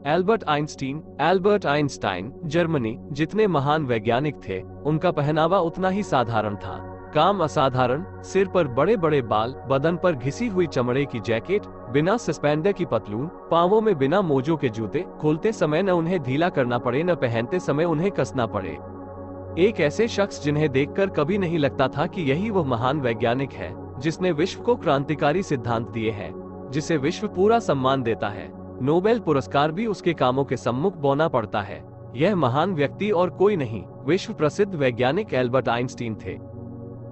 Albert Einstein Germany. जितने महान वैज्ञानिक थे, उनका पहनावा उतना ही साधारण था। काम असाधारण, सिर पर बड़े बड़े बाल, बदन पर घिसी हुई चमड़े की जैकेट, बिना सस्पेंडर की पतलून, पांवों में बिना मोजों के जूते, खोलते समय न उन्हें ढीला करना पड़े न पहनते समय उन्हें कसना पड़े। एक ऐसे शख्स जिन्हें देखकर कभी नहीं लगता था कि यही वो महान वैज्ञानिक है जिसने विश्व को क्रांतिकारी सिद्धांत दिए हैं, जिसे विश्व पूरा सम्मान देता है। नोबेल पुरस्कार भी उसके कामों के सम्मुख बौना पड़ता है। यह महान व्यक्ति और कोई नहीं, विश्व प्रसिद्ध वैज्ञानिक एल्बर्ट आइंस्टीन थे।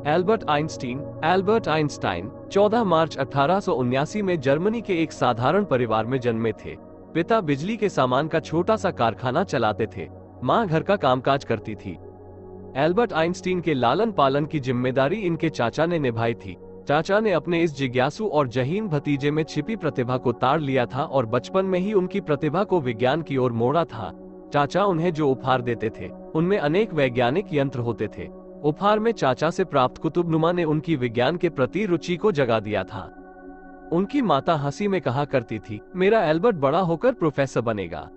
एल्बर्ट आइंस्टाइन 14 मार्च 1879 में जर्मनी के एक साधारण परिवार में जन्मे थे। पिता बिजली के सामान का छोटा सा कारखाना चलाते थे, माँ घर का कामकाज करती थी। एल्बर्ट आइंस्टीन के लालन पालन की जिम्मेदारी इनके चाचा ने निभाई थी। चाचा ने अपने इस जिज्ञासु और जहीन भतीजे में छिपी प्रतिभा को ताड़ लिया था और बचपन में ही उनकी प्रतिभा को विज्ञान की ओर मोड़ा था। चाचा उन्हें जो उपहार देते थे, उनमें अनेक वैज्ञानिक यंत्र होते थे। उपहार में चाचा से प्राप्त कुतुबनुमा ने उनकी विज्ञान के प्रति रुचि को जगा दिया था। उनकी माता हंसी में कहा करती थी, मेरा एल्बर्ट बड़ा होकर प्रोफेसर बनेगा।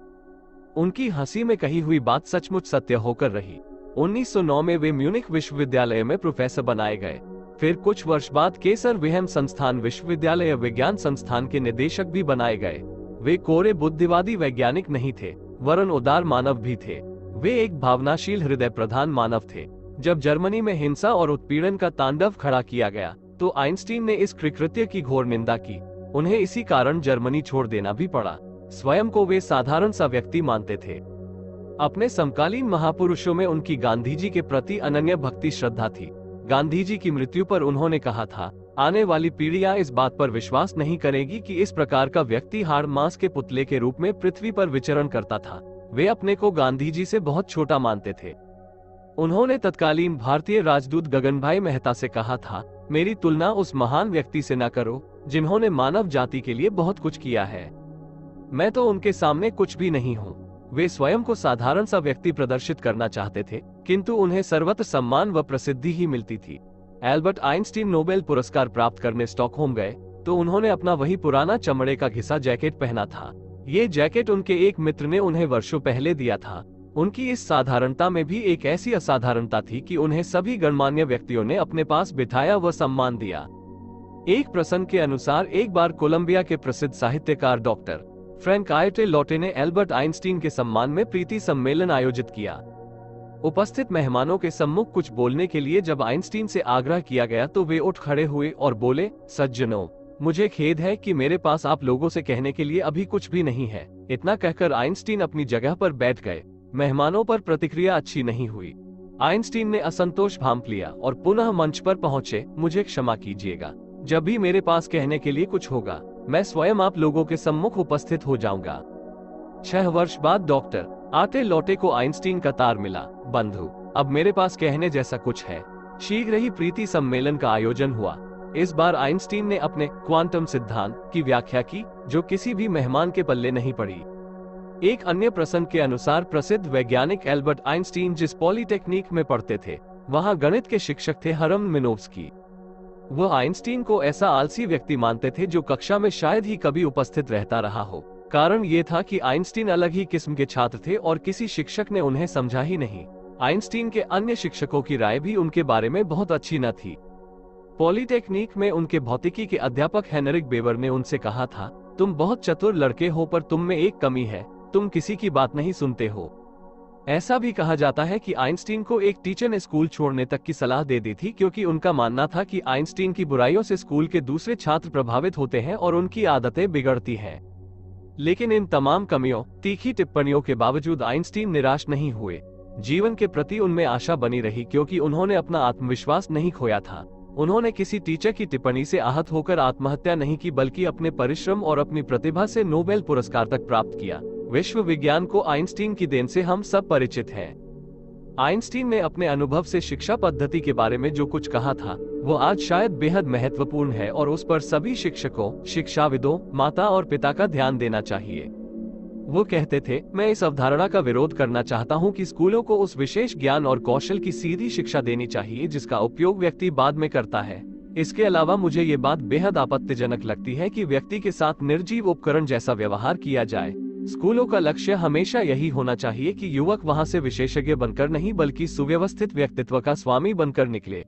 उनकी हंसी में कही हुई बात सचमुच सत्य होकर रही। 1909 में वे म्यूनिख विश्वविद्यालय में प्रोफेसर बनाए गए। फिर कुछ वर्ष बाद केसर विल्हेम संस्थान विश्वविद्यालय विज्ञान संस्थान के निदेशक भी बनाए गए। वे कोरे बुद्धिवादी वैज्ञानिक नहीं थे, वरन उदार मानव भी थे। वे एक भावनाशील हृदय प्रधान मानव थे। जब जर्मनी में हिंसा और उत्पीड़न का तांडव खड़ा किया गया, तो आइंस्टीन ने इस कृत्य की घोर निंदा की। उन्हें इसी कारण जर्मनी छोड़ देना भी पड़ा। स्वयं को वे साधारण सा व्यक्ति मानते थे। अपने समकालीन महापुरुषों में उनकी गांधी जी के प्रति अनन्य भक्ति श्रद्धा थी। गांधी जी की मृत्यु पर उन्होंने कहा था, आने वाली पीढ़ियां इस बात पर विश्वास नहीं करेगी कि इस प्रकार का व्यक्ति हाड़ मांस के पुतले के रूप में पृथ्वी पर विचरण करता था। वे अपने को गांधी जी से बहुत छोटा मानते थे। उन्होंने तत्कालीन भारतीय राजदूत गगनभाई मेहता से कहा था, मेरी तुलना उस महान व्यक्ति से न करो जिन्होंने मानव जाति के लिए बहुत कुछ किया है। मैं तो उनके सामने कुछ भी नहीं हूँ। वे स्वयं को साधारण सा व्यक्ति प्रदर्शित करना चाहते थे, किंतु उन्हें सर्वत्र सम्मान व प्रसिद्धि ही मिलती थी। एल्बर्ट आइंस्टीन नोबेल पुरस्कार प्राप्त करने स्टॉकहोम गए तो उन्होंने अपना वही पुराना चमड़े का घिसा जैकेट पहना था। ये जैकेट उनके एक मित्र ने उन्हें वर्षों पहले दिया था। उनकी इस साधारणता में भी एक ऐसी असाधारणता थी कि उन्हें सभी गणमान्य व्यक्तियों ने अपने पास बिठाया व सम्मान दिया। एक प्रसंग के अनुसार एक बार कोलंबिया के प्रसिद्ध साहित्यकार डॉक्टर फ्रैंक आयटे लॉटे ने एल्बर्ट आइंस्टीन के सम्मान में प्रीति सम्मेलन आयोजित किया। उपस्थित मेहमानों के सम्मुख कुछ बोलने के लिए जब आइंस्टीन से आग्रह किया गया तो वे उठ खड़े हुए और बोले, सज्जनों, मुझे खेद है कि मेरे पास आप लोगों से कहने के लिए अभी कुछ भी नहीं है। इतना कहकर आइंस्टीन अपनी जगह पर बैठ गए। मेहमानों पर प्रतिक्रिया अच्छी नहीं हुई। आइंस्टीन ने असंतोष भांप लिया और पुनः मंच पर पहुंचे। मुझे क्षमा कीजिएगा, जब भी मेरे पास कहने के लिए कुछ होगा, मैं स्वयं आप लोगों के सम्मुख उपस्थित हो जाऊंगा। 6 वर्ष बाद डॉक्टर आटे लौटे को आइंस्टीन का तार मिला, बंधु, अब मेरे पास कहने जैसा कुछ है। शीघ्र ही प्रीति सम्मेलन का आयोजन हुआ। इस बार आइंस्टीन ने अपने क्वांटम सिद्धांत की व्याख्या की, जो किसी भी मेहमान के पल्ले नहीं पड़ी। एक अन्य प्रसंग के अनुसार प्रसिद्ध वैज्ञानिक एल्बर्ट आइंस्टीन जिस पॉलिटेक्निक में पढ़ते थे, वहां गणित के शिक्षक थे हरम मिनोव्स्की। वह आइंस्टीन को ऐसा आलसी व्यक्ति मानते थे जो कक्षा में शायद ही कभी उपस्थित रहता रहा हो। कारण ये था कि आइंस्टीन अलग ही किस्म के छात्र थे और किसी शिक्षक ने उन्हें समझा ही नहीं। आइंस्टीन के अन्य शिक्षकों की राय भी उनके बारे में बहुत अच्छी न थी। पॉलिटेक्निक में उनके भौतिकी के अध्यापक हेनरिक बेवर ने उनसे कहा था, तुम बहुत चतुर लड़के हो, पर तुम में एक कमी है, तुम किसी की बात नहीं सुनते हो। ऐसा भी कहा जाता है कि आइंस्टीन को एक टीचर ने स्कूल छोड़ने तक की सलाह दे दी थी, क्योंकि उनका मानना था कि आइंस्टीन की बुराइयों से स्कूल के दूसरे छात्र प्रभावित होते हैं और उनकी आदतें बिगड़ती हैं। लेकिन इन तमाम कमियों, तीखी टिप्पणियों के बावजूद आइंस्टीन निराश नहीं हुए। जीवन के प्रति उनमें आशा बनी रही, क्योंकि उन्होंने अपना आत्मविश्वास नहीं खोया था। उन्होंने किसी टीचर की टिप्पणी से आहत होकर आत्महत्या नहीं की, बल्कि अपने परिश्रम और अपनी प्रतिभा से नोबेल पुरस्कार तक प्राप्त किया। विश्व विज्ञान को आइंस्टीन की देन से हम सब परिचित हैं। आइंस्टीन ने अपने अनुभव से शिक्षा पद्धति के बारे में जो कुछ कहा था, वो आज शायद बेहद महत्वपूर्ण है और उस पर सभी शिक्षकों, शिक्षाविदों, माता और पिता का ध्यान देना चाहिए। वो कहते थे, मैं इस अवधारणा का विरोध करना चाहता हूँ कि स्कूलों को उस विशेष ज्ञान और कौशल की सीधी शिक्षा देनी चाहिए जिसका उपयोग व्यक्ति बाद में करता है। इसके अलावा मुझे ये बात बेहद आपत्तिजनक लगती है कि व्यक्ति के साथ निर्जीव उपकरण जैसा व्यवहार किया जाए। स्कूलों का लक्ष्य हमेशा यही होना चाहिए कि युवक वहां से विशेषज्ञ बनकर नहीं बल्कि सुव्यवस्थित व्यक्तित्व का स्वामी बनकर निकले।